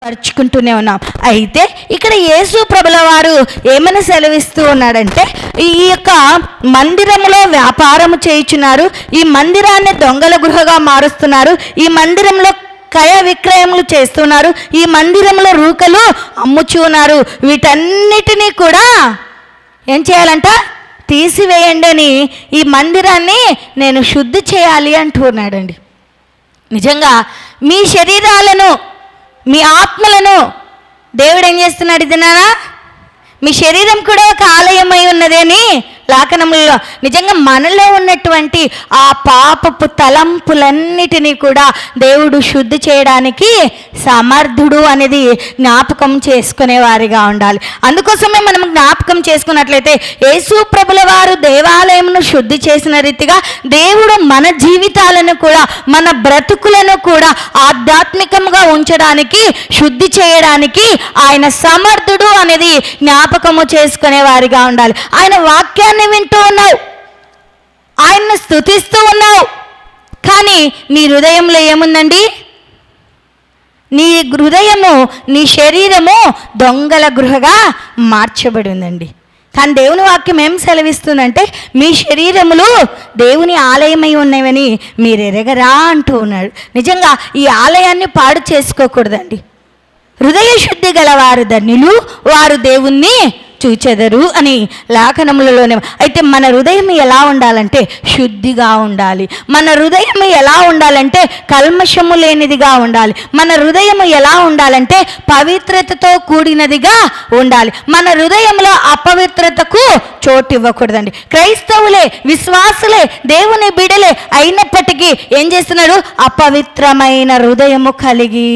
పరుచుకుంటూనే ఉన్నాం. అయితే ఇక్కడ యేసు ప్రభుల వారు ఏమని సెలవిస్తూ ఉన్నాడంటే, ఈ యొక్క మందిరములో వ్యాపారము చేయుచున్నారు, ఈ మందిరాన్ని దొంగల గృహగా మారుస్తున్నారు, ఈ మందిరంలో క్రయ విక్రయములు చేస్తున్నారు, ఈ మందిరంలో రూకలు అమ్ముచున్నారు, వీటన్నిటినీ కూడా ఏం చేయాలంట? తీసివేయండి అని ఈ మందిరాన్ని నేను శుద్ధి చేయాలి అంటున్నాడండి. నిజంగా మీ శరీరాలను, మీ ఆత్మలను దేవుడు ఏం చేస్తున్నాడు? ఇదినారా, మీ శరీరం కూడా ఒక ఆలయమై ఉన్నది అని లేఖనములలో నిజంగా మనలో ఉన్నటువంటి ఆ పాపపు తలంపులన్నిటినీ కూడా దేవుడు శుద్ధి చేయడానికి సమర్థుడు అనేది జ్ఞాపకం చేసుకునేవారిగా ఉండాలి. అందుకోసమే మనం జ్ఞాపకం చేసుకున్నట్లయితే యేసు ప్రభుల వారు దేవాలయమును శుద్ధి చేసిన రీతిగా దేవుడు మన జీవితాలను కూడా, మన బ్రతుకులను కూడా ఆధ్యాత్మికంగా ఉంచడానికి, శుద్ధి చేయడానికి ఆయన సమర్థుడు అనేది జ్ఞాపకము చేసుకునేవారిగా ఉండాలి. ఆయన వాక్యాన్ని వింటూ ఉన్నావు, ఆయన్ని స్తుతిస్తూ ఉన్నావు, కానీ నీ హృదయంలో ఏముందండి? నీ హృదయము, నీ శరీరము దొంగల గృహగా మార్చబడి ఉందండి. కానీ దేవుని వాక్యం ఏం సెలవిస్తుందంటే, మీ శరీరములు దేవుని ఆలయమై ఉన్నవని మీరు ఎరగరా అంటూ ఉన్నాడు. నిజంగా ఈ ఆలయాన్ని పాడు చేసుకోకూడదండి. హృదయ శుద్ధి గలవారు ధన్యులు, వారు దేవుణ్ణి చూచెదరు అని లేఖనములలోనే. అయితే మన హృదయం ఎలా ఉండాలంటే శుద్ధిగా ఉండాలి. మన హృదయం ఎలా ఉండాలంటే కల్మషము లేనిదిగా ఉండాలి. మన హృదయం ఎలా ఉండాలంటే పవిత్రతతో కూడినదిగా ఉండాలి. మన హృదయంలో అపవిత్రతకు చోటు ఇవ్వకూడదండి. క్రైస్తవులే, విశ్వాసులే, దేవుని బిడలే అయినప్పటికీ ఏం చేస్తున్నారు? అపవిత్రమైన హృదయము కలిగి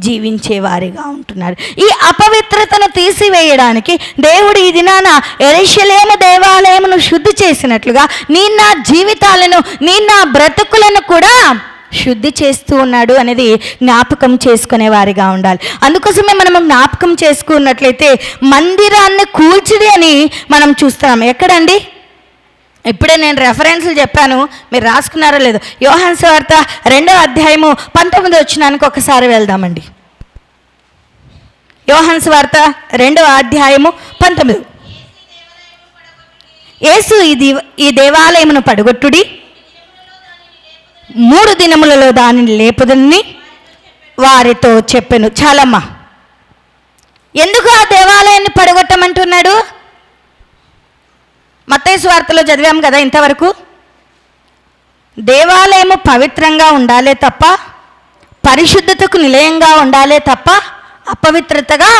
జీవించేవారిగా ఉంటున్నారు. ఈ అపవిత్రతను తీసివేయడానికి దేవుడు ఈ దినాన యెరూషలేము దేవాలయమును శుద్ధి చేసినట్లుగా నీ నా జీవితాలను, నీ నా బ్రతుకులను కూడా శుద్ధి చేస్తూ ఉన్నాడు అనేది జ్ఞాపకం చేసుకునే వారిగా ఉండాలి. అందుకోసమే మనము జ్ఞాపకం చేసుకున్నట్లయితే మందిరాన్ని కూల్చిది అని మనం చూస్తున్నాం. ఎక్కడండి? ఇప్పుడే నేను రెఫరెన్స్లు చెప్పాను, మీరు రాసుకున్నారో లేదో. యోహాను సువార్త 2వ అధ్యాయము 19వ వచనానికి ఒకసారి వెళ్దామండి. యోహాను సువార్త 2వ అధ్యాయము 19. యేసు ఈ దేవాలయమును పడగొట్టుడి, 3 దినములలో దానిని లేపుదని వారితో చెప్పెను. చాలమ్మా, ఎందుకు ఆ దేవాలయాన్ని పడగొట్టమంటున్నాడు? మత్తయి సువార్తలో చదివాం కదా ఇంతవరకు. దేవాలయము పవిత్రంగా ఉండాలే తప్ప, పరిశుద్ధతకు నిలయంగా ఉండాలే తప్ప అపవిత్రతగా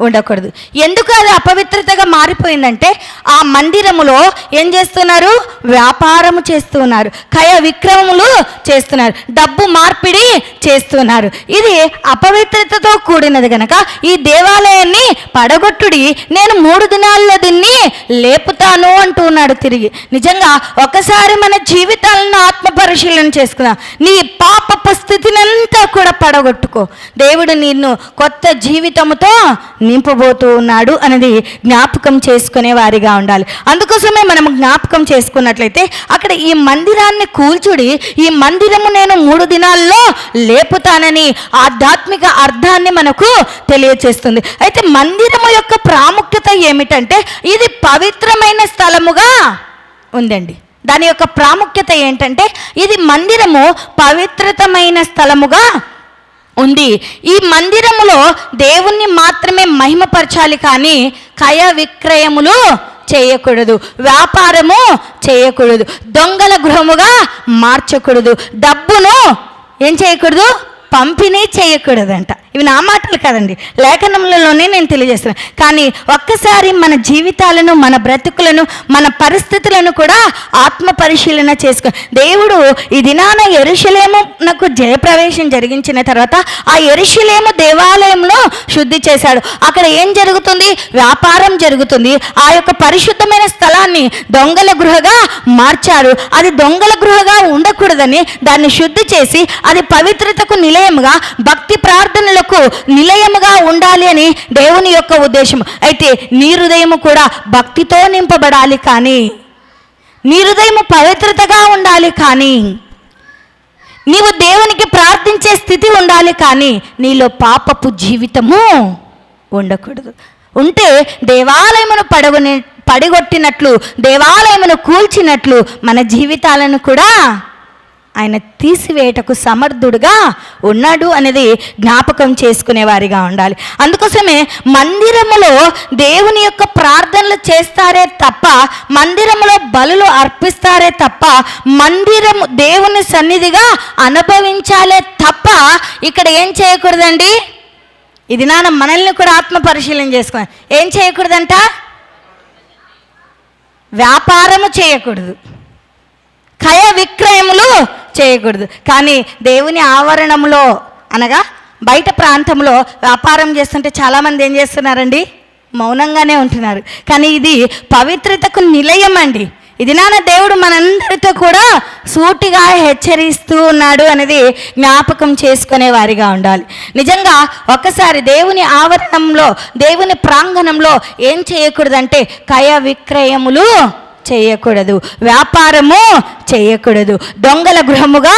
ఉండకూడదు. ఎందుకు అది అపవిత్రతగా మారిపోయిందంటే, ఆ మందిరములో ఏం చేస్తున్నారు? వ్యాపారము చేస్తున్నారు, క్రయ విక్రయములు చేస్తున్నారు, డబ్బు మార్పిడి చేస్తున్నారు. ఇది అపవిత్రతతో కూడినది కనుక ఈ దేవాలయాన్ని పడగొట్టుడి, నేను 3 దినాల్లో దీన్ని లేపుతాను అంటున్నాడు తిరిగి. నిజంగా ఒకసారి మన జీవితాలను ఆత్మ పరిశీలన చేసుకుందాం. నీ పాపపు స్థితినంతా కూడా పడగొట్టుకో. దేవుడు నిన్ను కొత్త జీవితముతో నింపబోతూ ఉన్నాడు అనేది జ్ఞాపకం చేసుకునే వారిగా ఉండాలి. అందుకోసమే మనం జ్ఞాపకం చేసుకున్నట్లయితే అక్కడ ఈ మందిరాన్ని కూల్చుడి, ఈ మందిరము నేను 3 దినాల్లో లేపుతానని ఆధ్యాత్మిక అర్థాన్ని మనకు తెలియచేస్తుంది. అయితే మందిరము యొక్క ప్రాముఖ్యత ఏమిటంటే, ఇది పవిత్రమైన స్థలముగా ఉందండి. దాని యొక్క ప్రాముఖ్యత ఏంటంటే, ఇది మందిరము పవిత్రమైన స్థలముగా ఉంది. ఈ మందిరములో దేవుణ్ణి మాత్రమే మహిమపరచాలి, కానీ క్రయ విక్రయములు చేయకూడదు, వ్యాపారము చేయకూడదు, దొంగల గృహముగా మార్చకూడదు, డబ్బును ఏం చేయకూడదు? పంపిణీ చేయకూడదంట. ఇవి నా మాటలు కాదండి, లేఖనములలోనే నేను తెలియజేస్తున్నాను. కానీ ఒక్కసారి మన జీవితాలను, మన బ్రతుకులను, మన పరిస్థితులను కూడా ఆత్మ పరిశీలన చేసుకో. దేవుడు ఈ దినాన యెరూషలేమునకు జయప్రవేశం జరిగించిన తర్వాత ఆ యెరూషలేము దేవాలయంలో శుద్ధి చేశాడు. అక్కడ ఏం జరుగుతుంది? వ్యాపారం జరుగుతుంది. ఆ యొక్క పరిశుద్ధమైన స్థలాన్ని దొంగల గృహగా మార్చారు. అది దొంగల గృహగా ఉండకూడదని దాన్ని శుద్ధి చేసి అది పవిత్రతకు నిలయముగా, భక్తి ప్రార్థనలకు నిలయముగా ఉండాలి అని దేవుని యొక్క ఉద్దేశం. అయితే నీ హృదయము కూడా భక్తితో నింపబడాలి, కానీ నీ హృదయము పవిత్రతగా ఉండాలి. కానీ నీవు దేవునికి ప్రార్థించే స్థితి ఉండాలి, కానీ నీలో పాపపు జీవితము ఉండకూడదు. ఉంటే దేవాలయమును పడగొట్టినట్లు, దేవాలయమును కూల్చినట్లు మన జీవితాలను కూడా ఆయన తీసివేయటకు సమర్థుడుగా ఉన్నాడు అనేది జ్ఞాపకం చేసుకునేవారిగా ఉండాలి. అందుకోసమే మందిరములో దేవుని యొక్క ప్రార్థనలు చేస్తారే తప్ప, మందిరములో బలులు అర్పిస్తారే తప్ప, మందిరము దేవుని సన్నిధిగా అనుభవించాలే తప్ప ఇక్కడ ఏం చేయకూడదండి. ఇది మనల్ని కూడా ఆత్మ పరిశీలన చేసుకోవాలి. ఏం చేయకూడదంట? వ్యాపారము చేయకూడదు, క్రయ విక్రయములు చేయకూడదు. కానీ దేవుని ఆవరణంలో అనగా బయట ప్రాంతంలో వ్యాపారం చేస్తుంటే చాలామంది ఏం చేస్తున్నారండి? మౌనంగానే ఉంటున్నారు. కానీ ఇది పవిత్రతకు నిలయం అండి. ఇది దేవుడు మనందరితో కూడా సూటిగా హెచ్చరిస్తూ ఉన్నాడు అనేది జ్ఞాపకం చేసుకునే వారిగా ఉండాలి. నిజంగా ఒక్కసారి దేవుని ఆవరణంలో, దేవుని ప్రాంగణంలో ఏం చేయకూడదంటే క్రయ విక్రయములు చేయకూడదు, వ్యాపారము చేయకూడదు, దొంగల గృహముగా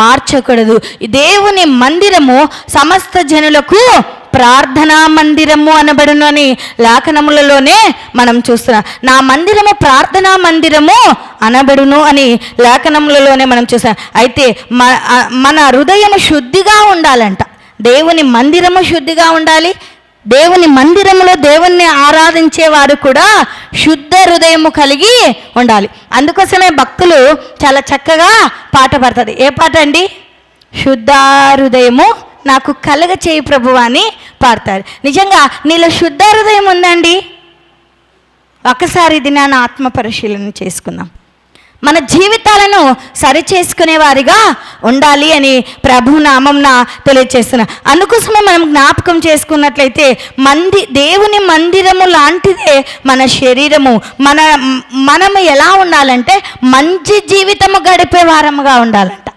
మార్చకూడదు. దేవుని మందిరము సమస్త జనులకు ప్రార్థనా మందిరము అనబడును అని లేఖనములలోనే మనం చూస్తున్నాం. నా మందిరము ప్రార్థనా మందిరము అనబడును అని లేఖనములలోనే మనం చూస్తాం. అయితే మన హృదయము శుద్ధిగా ఉండాలంట. దేవుని మందిరము శుద్ధిగా ఉండాలి. దేవుని మందిరంలో దేవుణ్ణి ఆరాధించేవారు కూడా శుద్ధ హృదయము కలిగి ఉండాలి. అందుకోసమే భక్తులు చాలా చక్కగా పాట పాడతారు. ఏ పాట అండి? శుద్ధ హృదయము నాకు కలగ చేయి ప్రభువా అని పాడతారు. నిజంగా నీలో శుద్ధ హృదయం ఉందండి? ఒకసారి ఇది ఆత్మ పరిశీలన చేసుకుందాం. మన జీవితాలను సరిచేసుకునే వారిగా ఉండాలి అని ప్రభు నామంన తెలియజేస్తున్నా. అందుకోసమే మనం జ్ఞాపకం చేసుకున్నట్లయితే దేవుని మందిరము లాంటిదే మన శరీరము. మనము ఎలా ఉండాలంటే మంచి జీవితము గడిపే వారముగా ఉండాలంట.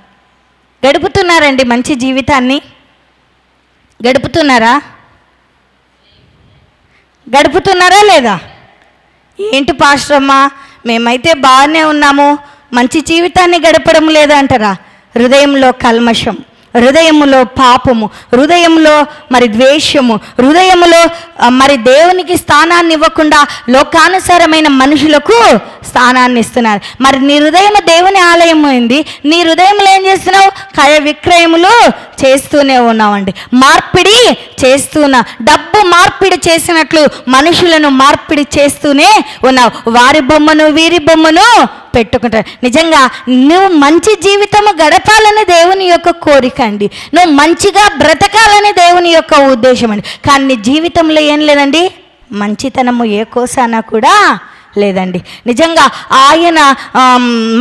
గడుపుతున్నారండి మంచి జీవితాన్ని? గడుపుతున్నారా లేదా? ఏంటి పాస్టర్ అమ్మా, మేమైతే బాగానే ఉన్నాము, మంచి జీవితాన్ని గడపడం లేదంటారా? హృదయంలో కల్మషం, హృదయములో పాపము, హృదయంలో ద్వేషము, హృదయములో దేవునికి స్థానాన్ని ఇవ్వకుండా లోకానుసారమైన మనుషులకు స్థానాన్ని ఇస్తున్నారు. నీ హృదయం దేవుని ఆలయం అయింది, నీ హృదయంలో ఏం చేస్తున్నావు? క్రయ విక్రయములు చేస్తూనే ఉన్నామండి. మార్పిడి చేస్తున్నా, డబ్బు మార్పిడి చేసినట్లు మనుషులను మార్పిడి చేస్తూనే ఉన్నావు. వారి బొమ్మను వీరి బొమ్మను పెట్టుకుంటారు. నిజంగా నువ్వు మంచి జీవితము గడపాలని దేవుని యొక్క కోరిక అండి. నువ్వు మంచిగా బ్రతకాలని దేవుని యొక్క ఉద్దేశం అండి. కానీ నీ జీవితంలో ఏం లేదండి, మంచితనము ఏ కోసానా కూడా లేదండి. నిజంగా ఆయన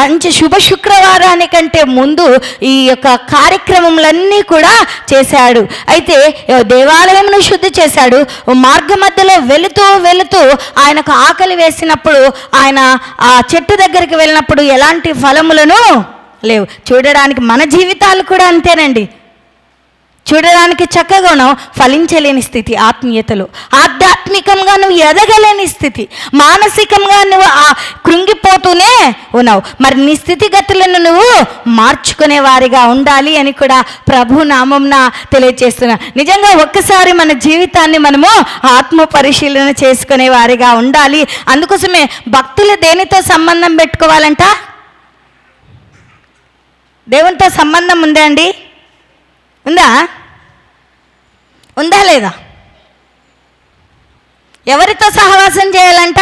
మంచి శుభ శుక్రవారానికంటే ముందు ఈ యొక్క కార్యక్రమములన్నీ కూడా చేశాడు. అయితే దేవాలయమును శుద్ధి చేశాడు. మార్గ మధ్యలో వెళుతూ ఆయనకు ఆకలి వేసినప్పుడు ఆయన ఆ చెట్టు దగ్గరికి వెళ్ళినప్పుడు ఎలాంటి ఫలములను లేవు. చూడడానికి మన జీవితాలు కూడా అంతేనండి. చూడడానికి చక్కగా ఉన్నావు, ఫలించలేని స్థితి ఆత్మీయతలో. ఆధ్యాత్మికంగా నువ్వు ఎదగలేని స్థితి, మానసికంగా నువ్వు కృంగిపోతూనే ఉన్నావు. నీ స్థితిగతులను నువ్వు మార్చుకునే వారిగా ఉండాలి అని కూడా ప్రభు నామంన తెలియజేస్తున్నా. నిజంగా ఒక్కసారి మన జీవితాన్ని మనము ఆత్మ పరిశీలన చేసుకునే వారిగా ఉండాలి. అందుకోసమే భక్తులు దేనితో సంబంధం పెట్టుకోవాలంట? దేవునితో సంబంధం ఉందా అండి? ఉందా లేదా? ఎవరితో సహవాసం చేయాలంట?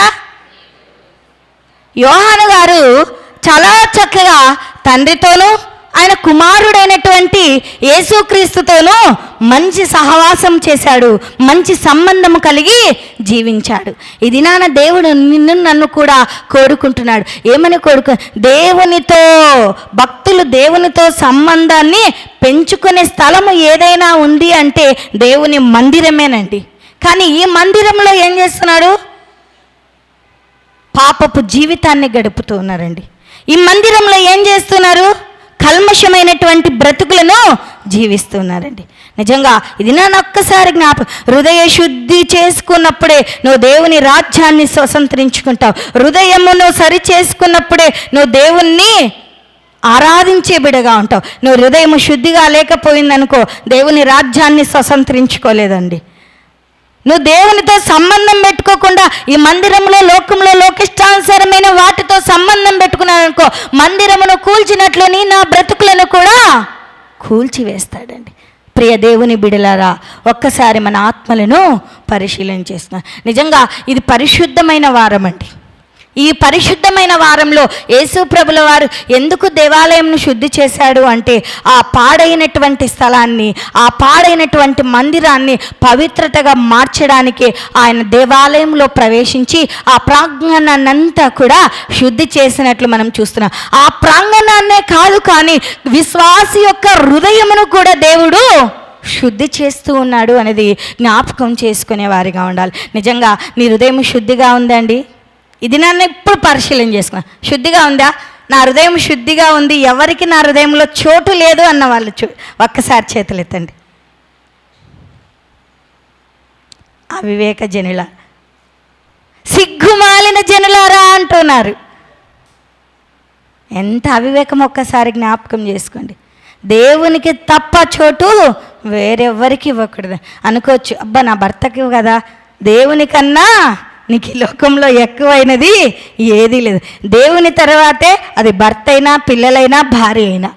యోహాను గారు చాలా చక్కగా తండ్రితోనూ ఆయన కుమారుడైనటువంటి యేసుక్రీస్తుతోనూ మంచి సహవాసం చేశాడు, మంచి సంబంధం కలిగి జీవించాడు. ఇది దేవుడు నన్ను కూడా కోరుకుంటున్నాడు. ఏమని దేవునితో, భక్తులు దేవునితో సంబంధాన్ని పెంచుకునే స్థలము ఏదైనా ఉంది అంటే దేవుని మందిరమేనండి. కానీ ఈ మందిరంలో ఏం చేస్తున్నాడు? పాపపు జీవితాన్ని గడుపుతూ ఉన్నారండి. ఈ మందిరంలో ఏం చేస్తున్నారు? కల్మషమైనటువంటి బ్రతుకులను జీవిస్తున్నారండి. నిజంగా ఇది ఒక్కసారి హృదయ శుద్ధి చేసుకున్నప్పుడే నువ్వు దేవుని రాజ్యాన్ని స్వతంత్రించుకుంటావు. హృదయమును సరి చేసుకున్నప్పుడే నువ్వు దేవుణ్ణి ఆరాధించే బిడగా ఉంటావు. నువ్వు హృదయం శుద్ధిగా లేకపోయిందనుకో దేవుని రాజ్యాన్ని స్వతంత్రించుకోలేదండి. నువ్వు దేవునితో సంబంధం పెట్టుకోకుండా ఈ మందిరంలో లోకంలో లోకిష్టానుసారమైన వాటితో సంబంధం పెట్టుకున్నాననుకో మందిరమును కూల్చినట్లుని నా బ్రతుకులను కూడా కూల్చివేస్తాడండి. ప్రియ దేవుని బిడలారా, ఒక్కసారి మన ఆత్మలను పరిశీలన చేస్తున్నాం. నిజంగా ఇది పరిశుద్ధమైన వారం అండి. ఈ పరిశుద్ధమైన వారంలో యేసు ప్రభుల వారు ఎందుకు దేవాలయంను శుద్ధి చేశాడు అంటే ఆ పాడైనటువంటి స్థలాన్ని, ఆ పాడైనటువంటి మందిరాన్ని పవిత్రతగా మార్చడానికి ఆయన దేవాలయంలో ప్రవేశించి ఆ ప్రాంగణాన్నంతా కూడా శుద్ధి చేసినట్లు మనం చూస్తున్నాం. ఆ ప్రాంగణాన్నే కాదు కానీ విశ్వాసి యొక్క హృదయమును కూడా దేవుడు శుద్ధి చేస్తూ ఉన్నాడు అనేది జ్ఞాపకం చేసుకునే వారిగా ఉండాలి. నిజంగా నీ హృదయం శుద్ధిగా ఉందండి? ఇది నన్ను ఎప్పుడు పరిశీలన చేసుకున్నా. శుద్ధిగా ఉందా? నా హృదయం శుద్ధిగా ఉంది, ఎవరికి నా హృదయంలో చోటు లేదు అన్న వాళ్ళు ఒక్కసారి చేతులు ఎత్తండి. అవివేక జనుల, సిగ్గుమాలిన జనులారా అంటున్నారు. ఎంత అవివేకం ఒక్కసారి జ్ఞాపకం చేసుకోండి. దేవునికి తప్ప చోటు వేరెవ్వరికి ఇవ్వకూడదు. అనుకోవచ్చు, అబ్బా నా భర్తకి కదా, దేవునికన్నా నీకు ఈ లోకంలో ఎక్కువైనది ఏదీ లేదు. దేవుని తర్వాతే అది భర్త అయినా, పిల్లలైనా, భార్య అయినా.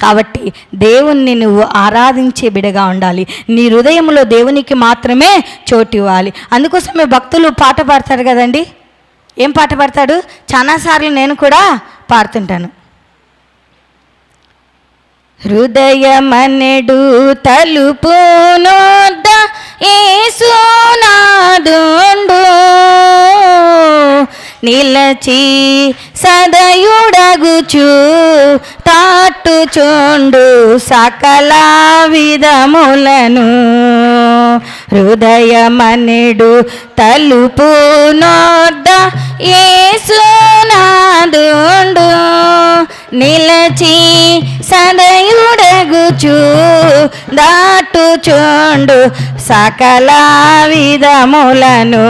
కాబట్టి దేవుణ్ణి నువ్వు ఆరాధించే బిడగా ఉండాలి. నీ హృదయంలో దేవునికి మాత్రమే చోటు ఇవ్వాలి. అందుకోసమే భక్తులు పాట పాడతారు కదండి. ఏం పాట పాడతాడు? చాలాసార్లు నేను కూడా పాడుతుంటాను. హృదయమనెడు తలుపు నొద్ద యేసునాదుండు, నిలచి సదయుడగుచు తాట్టుచుండు సకల విధములను. హృదయమనెడు తలుపు నొద్ద యేసునాదుండు, నిలచి సదయుడగుచు దాటుచుండు సకల విధములను.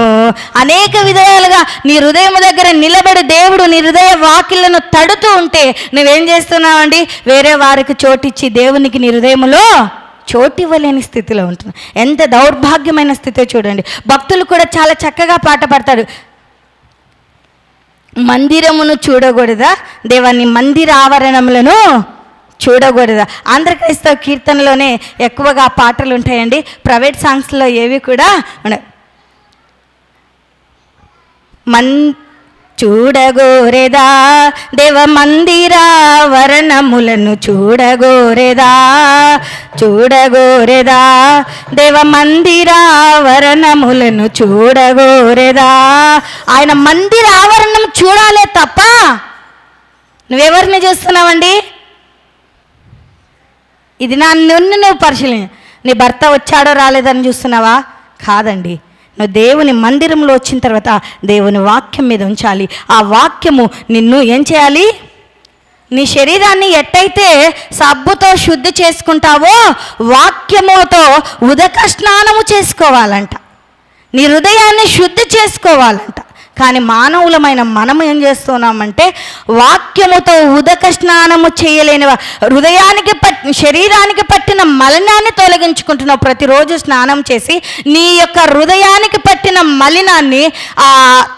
అనేక విధాలుగా నీ హృదయం దగ్గర నిలబడి దేవుడు నీ హృదయ వాకిళ్లను తడుతూ ఉంటే నువ్వేం చేస్తున్నావండి? వేరే వారికి చోటిచ్చి దేవునికి నీ హృదయంలో చోటు ఇవ్వలేని స్థితిలో ఉంటున్నావు. ఎంత దౌర్భాగ్యమైన స్థితిలో చూడండి. భక్తులు కూడా చాలా చక్కగా పాట పాడతారు. మందిరమును చూడకూడదా, దేవాన్ని మందిర ఆవరణములను చూడకూడదా. ఆంధ్ర క్రైస్తవ కీర్తనలోనే ఎక్కువగా పాటలు ఉంటాయండి. ప్రైవేట్ సాంగ్స్లో ఏవి కూడా చూడగోరేదా దేవ మందిరావరణములను చూడగోరేదా, చూడగోరేదా దేవ మందిరావరణములను చూడగోరేదా. ఆయన మందిర ఆవరణం చూడాలే తప్ప నువ్వెవరిని చూస్తున్నావండి? ఇది నువ్వు పరిశీలన. నీ భర్త వచ్చాడో రాలేదని చూస్తున్నావా? కాదండి. నువ్వు దేవుని మందిరంలో వచ్చిన తర్వాత దేవుని వాక్యం మీద ఉంచాలి. ఆ వాక్యము నిన్ను ఏం చేయాలి? నీ శరీరాన్ని ఎట్టయితే సబ్బుతో శుద్ధి చేసుకుంటావో వాక్యముతో ఉదక స్నానము చేసుకోవాలంట. నీ హృదయాన్ని శుద్ధి చేసుకోవాలంట. కానీ మానవులమైన మనం ఏం చేస్తున్నామంటే వాక్యముతో ఉదక స్నానము చేయలేని హృదయానికి శరీరానికి పట్టిన మలినాన్ని తొలగించుకుంటున్నావు. ప్రతిరోజు స్నానం చేసి నీ యొక్క హృదయానికి పట్టిన మలినాన్ని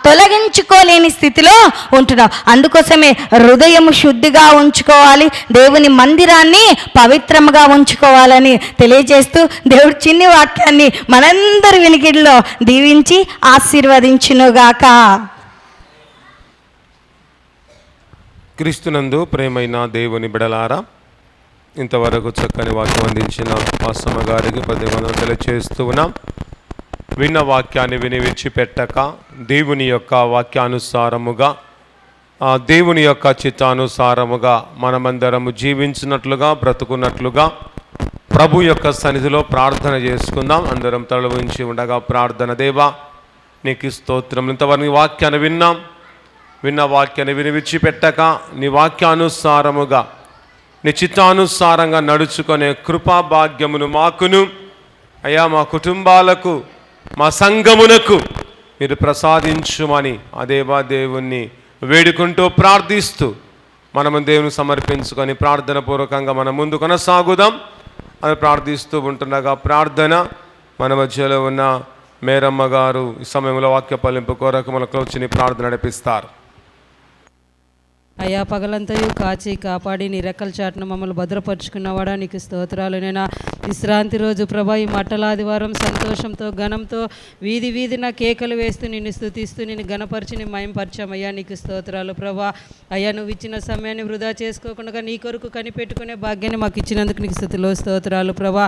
తొలగించుకోలేని స్థితిలో ఉంటున్నావు. అందుకోసమే హృదయము శుద్ధిగా ఉంచుకోవాలి, దేవుని మందిరాన్ని పవిత్రముగా ఉంచుకోవాలని తెలియజేస్తూ దేవుడు చిన్ని వాక్యాన్ని మనందరి వినికిడిలో దీవించి ఆశీర్వదించునుగాక. క్రీస్తునందు ప్రేమైన దేవుని బిడలారా, ఇంతవరకు చక్కని వాక్యం అందించిన పాస్టమ్మ గారికి పదివందలు తెలియజేస్తూ ఉన్నాం. విన్న వాక్యాన్ని విని విడిచిపెట్టక దేవుని యొక్క వాక్యానుసారముగా దేవుని యొక్క చిత్తానుసారముగా మనమందరము జీవించినట్లుగా బ్రతుకున్నట్లుగా ప్రభు యొక్క సన్నిధిలో ప్రార్థన చేసుకుందాం. అందరం తల ఉంచి ఉండగా ప్రార్థన. దేవా నీకు స్తోత్రం. ఇంతవరకు నీ వాక్యాన్ని విన్న వాక్యాన్ని విని విడిచిపెట్టక నీ వాక్యానుసారముగా నీ చిత్తానుసారంగా నడుచుకునే కృపా భాగ్యమును మాకును అయ్యా మా కుటుంబాలకు మా సంఘమునకు మీరు ప్రసాదించుమని ఆ దేవా దేవుణ్ణి వేడుకుంటూ ప్రార్థిస్తూ మనము దేవుని సమర్పించుకొని ప్రార్థన పూర్వకంగా మనం ముందు కొనసాగుదాం అని ప్రార్థిస్తూ ఉంటుండగా ప్రార్థన మన మధ్యలో ఉన్న మేరమ్మ గారు ఈ సమయంలో వాక్య పలింపు కొరకు మనకు వచ్చి ప్రార్థన నడిపిస్తారు. అయ్యా, పగలంతయు కాచి కాపాడి నీ రెక్కల చాటును మమ్మల్ని భద్రపరుచుకున్నవాడా నీకు స్తోత్రాలు. నేను విశ్రాంతి రోజు ప్రభా ఈ మట్టలాదివారం సంతోషంతో ఘనంతో వీధి వీధిన కేకలు వేస్తూ నిన్ను స్తుతిస్తూ నిన్ను గణపరిచి నీ మయంపరిచామయ్యా నీకు స్తోత్రాలు ప్రభా. అయ్యా, నువ్వు ఇచ్చిన సమయాన్ని వృధా చేసుకోకుండా నీ కొరకు కనిపెట్టుకునే భాగ్యాన్ని మాకు ఇచ్చినందుకు నీకు స్తుతిలో స్తోత్రాలు ప్రభా.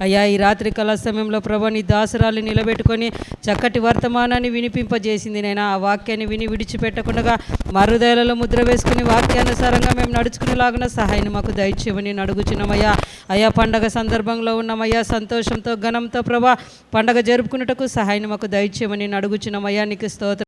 అయ్యా, ఈ రాత్రి కళ సమయంలో ప్రభా నీ దాసరాలు నిలబెట్టుకొని చక్కటి వర్తమానాన్ని వినిపింపజేసింది. నేను ఆ వాక్యాన్ని విని విడిచిపెట్టకుండా మరుదయలలో ముద్ర వేసుకుని వాక్యానుసారంగా మేము నడుచుకునేలాగున సహాయాన్ని మాకు దయచేయమని అడుగుచున్నామయ్యా. అయ్యా, పండగ సందర్భంలో ఉన్నామయ్యా, సంతోషంతో ఘనంతో ప్రభా పండగ జరుపుకున్నటకు సహాయాన్ని మాకు దయచేయమని అడుగుచున్నామయ్యా నీకు స్తోత్రం.